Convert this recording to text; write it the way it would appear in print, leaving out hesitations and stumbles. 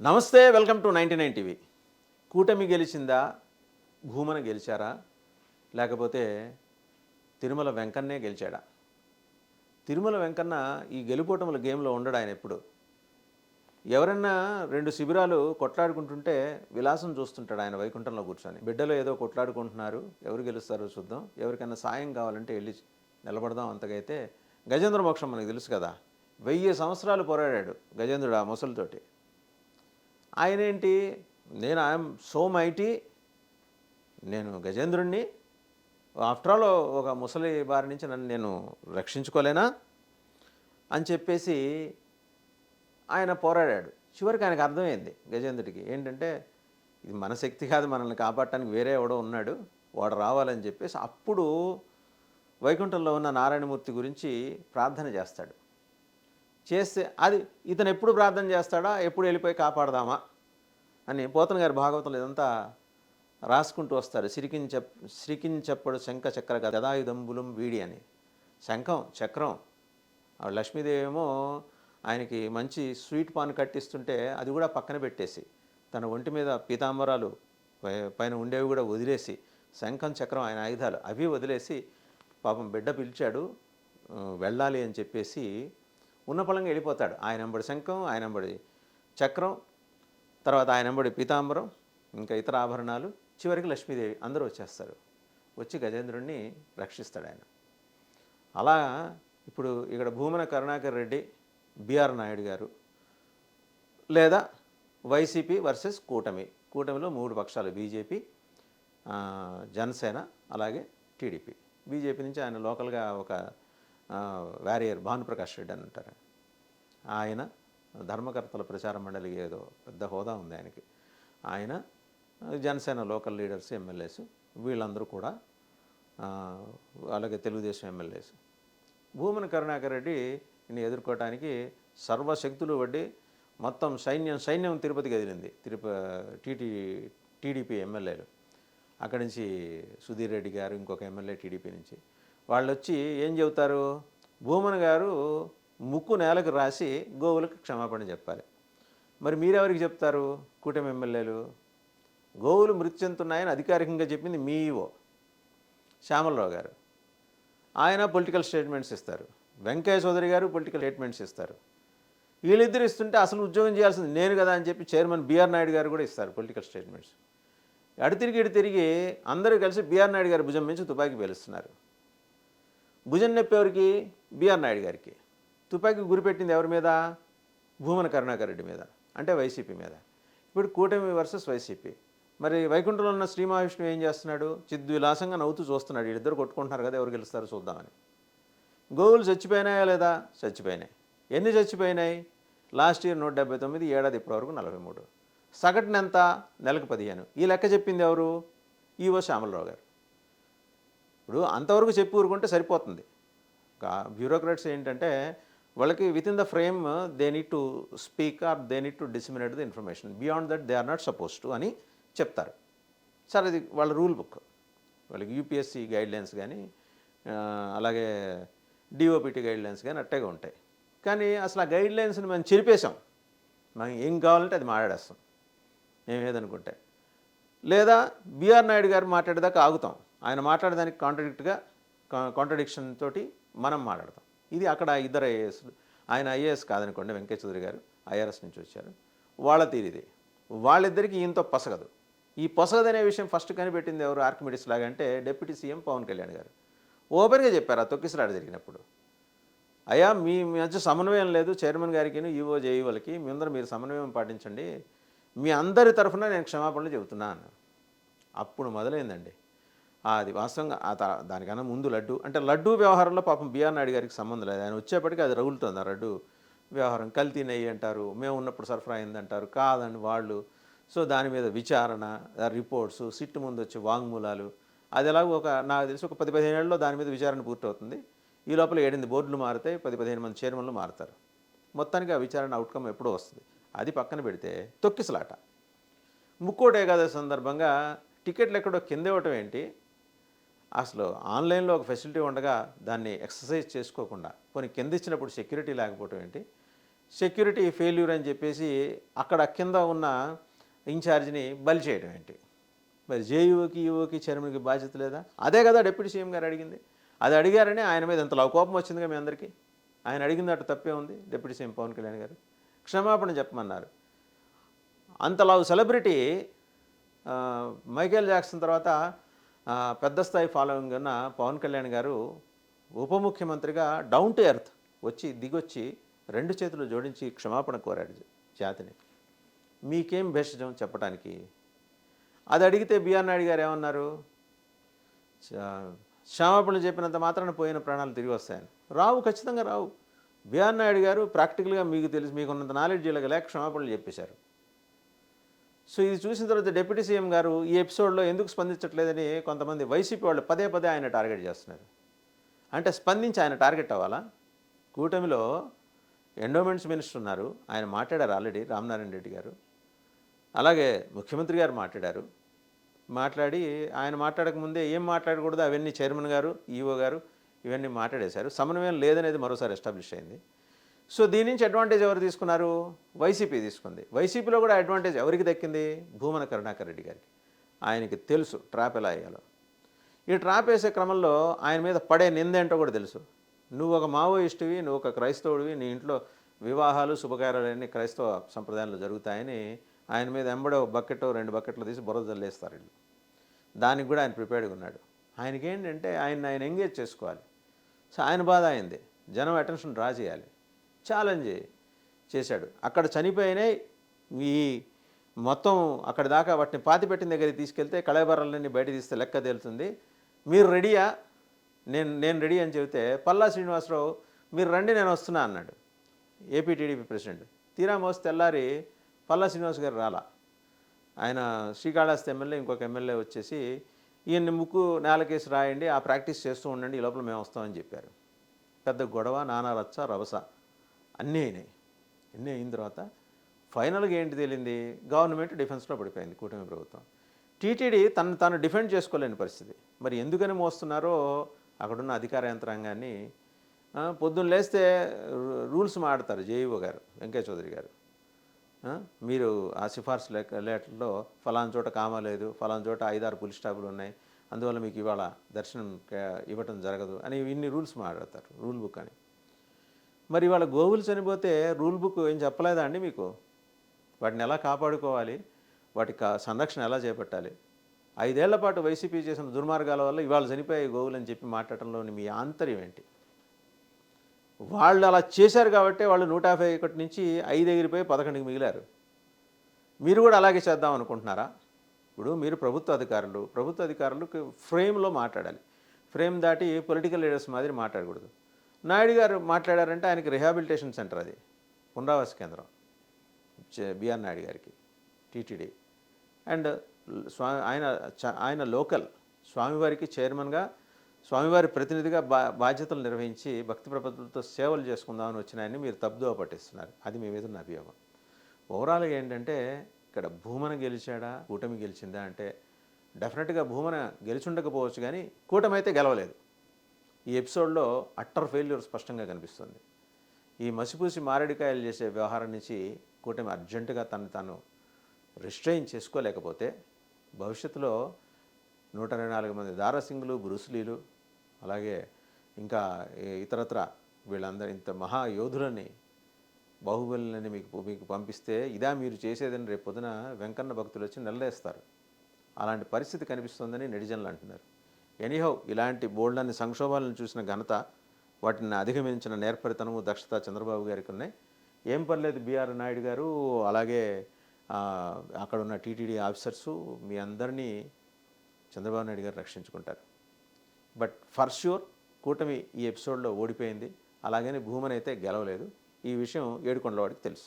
నమస్తే, welcome to 99 TV. కూటమి గెలిచిందా? భూమన గెలిచారా? లేకపోతే తిరుమల వెంకన్నే గెలిచాడా? తిరుమల వెంకన్న ఈ గెలుపోటముల గేమ్లో ఉండడు ఆయన ఎప్పుడు. ఎవరన్నా రెండు శిబిరాలు కొట్లాడుకుంటుంటే విలాసం చూస్తుంటాడు ఆయన వైకుంఠంలో కూర్చొని. బిడ్డలు ఏదో కొట్లాడుకుంటున్నారు, ఎవరు గెలుస్తారో చూద్దాం, ఎవరికైనా సాయం కావాలంటే వెళ్ళి నిలబడదాం. అంతకైతే గజేంద్ర మోక్షం మనకు తెలుసు కదా, 1000 సంవత్సరాలు పోరాడాడు గజేంద్రుడు ఆ ముసలితోటి. ఆయనేంటి, నేను ఐఎమ్ సో మైటీ, నేను గజేంద్రుణ్ణి, ఆఫ్టర్ ఆల్ ఒక ముసలి బారి నుంచి నన్ను నేను రక్షించుకోలేనా అని చెప్పేసి ఆయన పోరాడాడు. చివరికి ఆయనకు అర్థమైంది గజేంద్రుడికి ఏంటంటే, ఇది మన శక్తి కాదు, మనల్ని కాపాడటానికి వేరే ఎవడో ఉన్నాడు, వాడు రావాలని చెప్పేసి అప్పుడు వైకుంఠంలో ఉన్న నారాయణమూర్తి గురించి ప్రార్థన చేస్తాడు. చేస్తే అది ఇతను ఎప్పుడు ప్రార్థన చేస్తాడా, ఎప్పుడు వెళ్ళిపోయి కాపాడదామా అని పోతన గారి భాగవతంలో ఇదంతా రాసుకుంటూ వస్తారు. శ్రీకించెప్పడు శంఖ చక్ర గదాయుధంబులం వీడి అని. శంఖం చక్రం, లక్ష్మీదేవి ఏమో ఆయనకి మంచి స్వీట్ పాన్ కట్టిస్తుంటే అది కూడా పక్కన పెట్టేసి తన ఒంటి మీద పీతాంబరాలు పైన ఉండేవి కూడా వదిలేసి, శంఖం చక్రం ఆయన ఆయుధాలు అవి వదిలేసి పాపం బిడ్డ పిలిచాడు వెళ్ళాలి అని చెప్పేసి ఉన్న పొలంగా వెళ్ళిపోతాడు. ఆయన వెంబడి శంఖం, ఆయన వెంబడి చక్రం, తర్వాత ఆయన వెంబడి పీతాంబరం, ఇంకా ఇతర ఆభరణాలు, చివరికి లక్ష్మీదేవి, అందరూ వచ్చేస్తారు. వచ్చి గజేంద్రుడిని రక్షిస్తాడు ఆయన. అలా ఇప్పుడు ఇక్కడ భూమన కరుణాకర్ రెడ్డి, బిఆర్ నాయుడు గారు, లేదా వైసీపీ వర్సెస్ కూటమి. కూటమిలో 3 పక్షాలు, బీజేపీ, జనసేన, అలాగే టీడీపీ. బీజేపీ నుంచి ఆయన లోకల్గా ఒక వారియర్ భానుప్రకాష్ రెడ్డి అని అంటారు. ఆయన ధర్మకర్తల ప్రచార మండలికి ఏదో పెద్ద హోదా ఉంది ఆయనకి. ఆయన, జనసేన లోకల్ లీడర్స్, ఎమ్మెల్యేస్, వీళ్ళందరూ కూడా, అలాగే తెలుగుదేశం ఎమ్మెల్యేస్. భూమన కరుణాకర్ రెడ్డిని ఎదుర్కోవటానికి సర్వశక్తులు వడ్డి మొత్తం సైన్యం తిరుపతికి ఎదిరింది. టీడీపీ ఎమ్మెల్యేలు అక్కడి నుంచి సుధీర్ రెడ్డి గారు, ఇంకొక ఎమ్మెల్యే టీడీపీ నుంచి, వాళ్ళు వచ్చి ఏం చెబుతారు, భూమన గారు ముక్కు నేలకు రాసి గోవులకు క్షమాపణ చెప్పాలి. మరి మీరెవరికి చెప్తారు? కూటమి ఎమ్మెల్యేలు. గోవులు మృతి చెందుతున్నాయని అధికారికంగా చెప్పింది మీ ఈవో శ్యామలరావు గారు. ఆయన పొలిటికల్ స్టేట్మెంట్స్ ఇస్తారు. వెంకయ్య చౌదరి గారు పొలిటికల్ స్టేట్మెంట్స్ ఇస్తారు. వీళ్ళిద్దరు ఇస్తుంటే అసలు ఉద్యోగం చేయాల్సింది నేను కదా అని చెప్పి చైర్మన్ బిఆర్ నాయుడు గారు కూడా ఇస్తారు పొలిటికల్ స్టేట్మెంట్స్. ఇటు తిరిగి అందరూ కలిసి బిఆర్ నాయుడు గారి భుజం నుంచి తుపాకీ పేలుస్తున్నారు. భుజం నొప్పి ఎవరికి? బిఆర్ నాయుడు గారికి. తుపాకీ గురిపెట్టింది ఎవరి మీద? భూమన కరుణాకర్ రెడ్డి మీద, అంటే వైసీపీ మీద. ఇప్పుడు కూటమి వర్సెస్ వైసీపీ. మరి వైకుంఠంలో ఉన్న శ్రీ మహావిష్ణువు ఏం చేస్తున్నాడు? చిద్విలాసంగా నవ్వుతూ చూస్తున్నాడు. వీళ్ళిద్దరు కొట్టుకుంటున్నారు కదా, ఎవరు గెలుస్తారో చూద్దామని. గోవులు చచ్చిపోయినాయా లేదా? చచ్చిపోయినాయి. ఎన్ని చచ్చిపోయినాయి? లాస్ట్ ఇయర్ 179, ఏడాది ఇప్పటివరకు 43. సగటున ఎంత? నెలకు 15. ఈ లెక్క చెప్పింది ఎవరు? ఈవో శ్యామలరావు గారు. ఇప్పుడు అంతవరకు చెప్పి ఊరుకుంటే సరిపోతుంది. బ్యూరోక్రాట్స్ ఏంటంటే వాళ్ళకి within the frame they need to speak or they need to disseminate the information, beyond that they are not suppose to అని చెప్తారు. సార్ అది వాళ్ళ రూల్ బుక్. వాళ్ళకి యూపీఎస్సీ గైడ్లైన్స్ కానీ, అలాగే డిఓపిటి గైడ్లైన్స్ కానీ అట్టగా ఉంటాయి. కానీ అసలు ఆ గైడ్లైన్స్ని మనం చెరిపేశాం. మనం ఏం కావాలంటే అది మాట్లాడేస్తాం మేము ఏదనుకుంటే. లేదా బిఆర్ నాయుడు గారు మాట్లాడేదాకా ఆగుతాం, ఆయన మాట్లాడేదానికి కాంట్రడిక్షన్ తోటి మనం మాట్లాడతాం. ఇది అక్కడ ఇద్దరు ఐఏఎస్లు. ఆయన ఐఏఎస్ కాదనుకోండి, వెంకయ్య చౌదరి గారు ఐఆర్ఎస్ నుంచి వచ్చారు. వాళ్ళ తీరిది. వాళ్ళిద్దరికీ ఈయంతో పొసగదు. ఈ పొసగదనే విషయం ఫస్ట్ కనిపెట్టింది ఎవరు? ఆర్కిమిడిస్ లాగా అంటే డిప్యూటీ సీఎం పవన్ కళ్యాణ్ గారు ఓపెన్గా చెప్పారు ఆ తొక్కిసలాట జరిగినప్పుడు. అయ్యా, మీ మధ్య సమన్వయం లేదు, చైర్మన్ గారికి, ఈవో జేఈఓలకి, మీ అందరూ మీరు సమన్వయం పాటించండి, మీ అందరి తరఫున నేను క్షమాపణలు చెబుతున్నాను. అప్పుడు మొదలైందండి అది. వాస్తవంగా దానికన్నా ముందు లడ్డూ వ్యవహారంలో పాపం బిఆర్ నాయుడు గారికి సంబంధం లేదు. ఆయన వచ్చేప్పటికీ అది రగులుతుంది ఆ లడ్డు వ్యవహారం. కల్తీ నెయ్యి అంటారు, మేము ఉన్నప్పుడు సరఫరా అయిందంటారు, కాదండి వాళ్ళు. సో దాని మీద విచారణ, రిపోర్ట్స్, సిట్టు ముందు వచ్చే వాంగ్మూలాలు, అది ఎలాగో నాకు తెలిసి ఒక 10-15 ఏళ్ళలో దాని మీద విచారణ పూర్తవుతుంది. ఈ లోపల 7 బోర్డులు మారుతాయి, 10-15 మంది చైర్మన్లు మారుతారు. మొత్తానికి ఆ విచారణ అవుట్కమ్ ఎప్పుడో వస్తుంది. అది పక్కన పెడితే తొక్కిసలాట. ముక్కోటి ఏకాదశి సందర్భంగా టికెట్లు ఎక్కడో కింద ఇవ్వటం ఏంటి? అసలు ఆన్లైన్లో ఒక ఫెసిలిటీ ఉండగా దాన్ని ఎక్సర్సైజ్ చేసుకోకుండా కొన్ని కింద ఇచ్చినప్పుడు సెక్యూరిటీ లేకపోవటం ఏంటి? సెక్యూరిటీ ఫెయిల్యూర్ అని చెప్పేసి అక్కడ కింద ఉన్న ఇన్ఛార్జిని బలి చేయడం ఏంటి? మరి జేఈఓకి ఈఓకి చైర్మన్కి బాధ్యత లేదా? అదే కదా డిప్యూటీ సీఎం గారు అడిగింది. అది అడిగారని ఆయన మీద ఇంతలా కోపం వచ్చిందిగా మీ అందరికీ. ఆయన అడిగింది అటు తప్పే ఉంది. డిప్యూటీ సీఎం పవన్ కళ్యాణ్ గారు క్షమాపణ చెప్పమన్నారు. అంతలా సెలబ్రిటీ మైకేల్ జాక్సన్ తర్వాత పెద్ద స్థాయి ఫాలోయింగ్ ఉన్న పవన్ కళ్యాణ్ గారు ఉప ముఖ్యమంత్రిగా డౌన్ టు ఎర్త్ దిగొచ్చి 2 చేతులు జోడించి క్షమాపణ కోరాడు జాతిని. మీకేం భేషజం చెప్పడానికి? అది అడిగితే బిఆర్ నాయుడు గారు ఏమన్నారు? క్షమాపణలు చెప్పినంత మాత్రాన పోయిన ప్రాణాలు తిరిగి వస్తాయని. రావు, ఖచ్చితంగా రావు. బిఆర్ నాయుడు గారు ప్రాక్టికల్గా మీకు తెలుసు, మీకున్నంత నాలెడ్జ్ లేక క్షమాపణలు చెప్పేశారు. సో ఇది చూసిన తర్వాత డిప్యూటీ సీఎం గారు ఈ ఎపిసోడ్లో ఎందుకు స్పందించట్లేదని కొంతమంది వైసీపీ వాళ్ళు పదే ఆయన టార్గెట్ చేస్తున్నారు. అంటే స్పందించి ఆయన టార్గెట్ అవ్వాలా? కూటమిలో ఎండోమెంట్స్ మినిస్టర్ ఉన్నారు, ఆయన మాట్లాడారు ఆల్రెడీ, రామనారాయణ రెడ్డి గారు. అలాగే ముఖ్యమంత్రి గారు మాట్లాడి ఆయన మాట్లాడకముందే ఏం మాట్లాడకూడదు అవన్నీ చైర్మన్ గారు, ఈఓ గారు ఇవన్నీ మాట్లాడేశారు. సమన్వయం లేదనేది మరోసారి ఎస్టాబ్లిష్ అయింది. సో దీని నుంచి అడ్వాంటేజ్ ఎవరు తీసుకున్నారు? వైసీపీ తీసుకుంది. వైసీపీలో కూడా అడ్వాంటేజ్ ఎవరికి దక్కింది? భూమన కరుణాకర్ రెడ్డి గారికి. ఆయనకి తెలుసు ట్రాప్ ఎలా వేయాలో. ఈ ట్రాప్ వేసే క్రమంలో ఆయన మీద పడే నింద ఏంటో కూడా తెలుసు. నువ్వు ఒక మావోయిస్టువి, నువ్వు ఒక క్రైస్తవుడివి, నీ ఇంట్లో వివాహాలు శుభకార్యాలన్నీ క్రైస్తవ సంప్రదాయాలు జరుగుతాయని ఆయన మీద ఎంబడే ఒక బకెట్ 2 బకెట్లు తీసి బురద జల్లేస్తారు వీళ్ళు. దానికి కూడా ఆయన ప్రిపేర్డ్గా ఉన్నాడు. ఆయనకి ఏంటంటే ఆయన ఎంగేజ్ చేసుకోవాలి. సో ఆయన బాధ అయింది, జనం అటెన్షన్ డ్రా చేయాలి, ఛాలెంజ్ చేశాడు. అక్కడ చనిపోయినాయి ఈ మొత్తం అక్కడి దాకా వాటిని పాతిపెట్టిన దగ్గరికి తీసుకెళ్తే కళేబరాలన్నీ బయట తీస్తే లెక్క తేలుతుంది. మీరు రెడీయా? నేను రెడీ అని చెబితే పల్లా శ్రీనివాసరావు మీరు రండి నేను వస్తున్నా అన్నాడు, ఏపీ టీడీపీ ప్రెసిడెంట్. తీరా మోసి తెల్లారి పల్లా శ్రీనివాస్ గారు రాలా. ఆయన శ్రీకాళహస్తి ఎమ్మెల్యే, ఇంకొక ఎమ్మెల్యే వచ్చేసి ఈయన్ని ముక్కు నేలకేసి రాయండి, ఆ ప్రాక్టీస్ చేస్తూ ఉండండి, ఈ లోపల మేము వస్తామని చెప్పారు. పెద్ద గొడవ, నానా రచ్చ రభస అన్నీ అయినాయి. అన్నీ అయిన తర్వాత ఫైనల్గా ఏంటి తేలింది? గవర్నమెంట్ డిఫెన్స్లో పడిపోయింది కూటమి ప్రభుత్వం. టీటీడీ తాను డిఫెండ్ చేసుకోలేని పరిస్థితి. మరి ఎందుకని మోస్తున్నారో అక్కడున్న అధికార యంత్రాంగాన్ని. పొద్దున్న లేస్తే రూల్స్ మాడతారు జేఈఓ గారు, వెంకయ్య చౌదరి గారు. మీరు ఆ సిఫార్సు లేఖల్లో ఫలానా చోట కామా లేదు, ఫలానా చోట 5-6 పులి స్టాపులు ఉన్నాయి, అందువల్ల మీకు ఇవాళ దర్శనం ఇవ్వటం జరగదు అని ఇన్ని రూల్స్ మాట్లాడతారు, రూల్ బుక్ అని. మరి ఇవాళ గోవులు చనిపోతే రూల్ బుక్ ఏం చెప్పలేదా అండి మీకు? వాటిని ఎలా కాపాడుకోవాలి, వాటి సంరక్షణ ఎలా చేపట్టాలి? 5 ఏళ్ల పాటు వైసీపీ చేసిన దుర్మార్గాల వల్ల ఇవాళ చనిపోయాయి గోవులు అని చెప్పి మాట్లాడటంలోని మీ ఆంతర్యం ఏంటి? వాళ్ళు అలా చేశారు కాబట్టి వాళ్ళు 151 నుంచి 5 ఎగిరిపోయి 11కి మిగిలారు. మీరు కూడా అలాగే చేద్దాం అనుకుంటున్నారా? ఇప్పుడు మీరు ప్రభుత్వ అధికారులకు ఫ్రేమ్లో మాట్లాడాలి. ఫ్రేమ్ దాటి పొలిటికల్ లీడర్స్ మాదిరి మాట్లాడకూడదు. నాయుడు గారు మాట్లాడారంటే ఆయనకి రిహాబిలిటేషన్ సెంటర్, అది పునరావాస కేంద్రం బిఆర్ నాయుడు గారికి టీటీడీ. అండ్ ఆయన లోకల్ స్వామివారికి చైర్మన్గా, స్వామివారి ప్రతినిధిగా బాధ్యతలు నిర్వహించి భక్తి ప్రపత్తులతో సేవలు చేసుకుందామని వచ్చిన ఆయన్ని మీరు తప్పుదోవ పట్టిస్తున్నారు. అది మీ మీద ఉన్న అభియోగం. ఓవరాల్గా ఏంటంటే ఇక్కడ భూమన గెలిచాడా, కూటమి గెలిచిందా అంటే డెఫినెట్గా భూమన గెలిచుండకపోవచ్చు, కానీ కూటమి అయితే గెలవలేదు. ఈ ఎపిసోడ్లో అట్టర్ ఫెయిల్యూర్ స్పష్టంగా కనిపిస్తుంది. ఈ మసిపూసి మారేడికాయలు చేసే వ్యవహారం నుంచి కూటమి అర్జెంటుగా తాను రిస్ట్రెయిన్ చేసుకోలేకపోతే భవిష్యత్తులో 124 మంది దారాసింగులు, బ్రూస్లీలు, అలాగే ఇంకా ఇతరత్ర వీళ్ళందరూ ఇంత మహాయోధులని, బాహుబలిని మీకు పంపిస్తే ఇదా మీరు చేసేదని రేపు పొద్దున వెంకన్న భక్తులు వచ్చి నిలదీస్తారు. అలాంటి పరిస్థితి కనిపిస్తుందని నెటిజన్లు అంటున్నారు. ఎనీహౌ ఇలాంటి బోల్డన్ని సంక్షోభాలను చూసిన ఘనత, వాటిని అధిగమించిన నేర్పరితనము, దక్షత చంద్రబాబు గారికి ఉన్నాయి. ఏం పర్లేదు, బిఆర్ నాయుడు గారు అలాగే అక్కడున్న టీటీడీ ఆఫీసర్సు మీ అందరినీ చంద్రబాబు నాయుడు గారు రక్షించుకుంటారు. బట్ ఫర్ ష్యూర్ కూటమి ఈ ఎపిసోడ్లో ఓడిపోయింది. అలాగని భూమన్ అయితే గెలవలేదు. ఈ విషయం ఏడుకొండలవాడికి తెలుసు.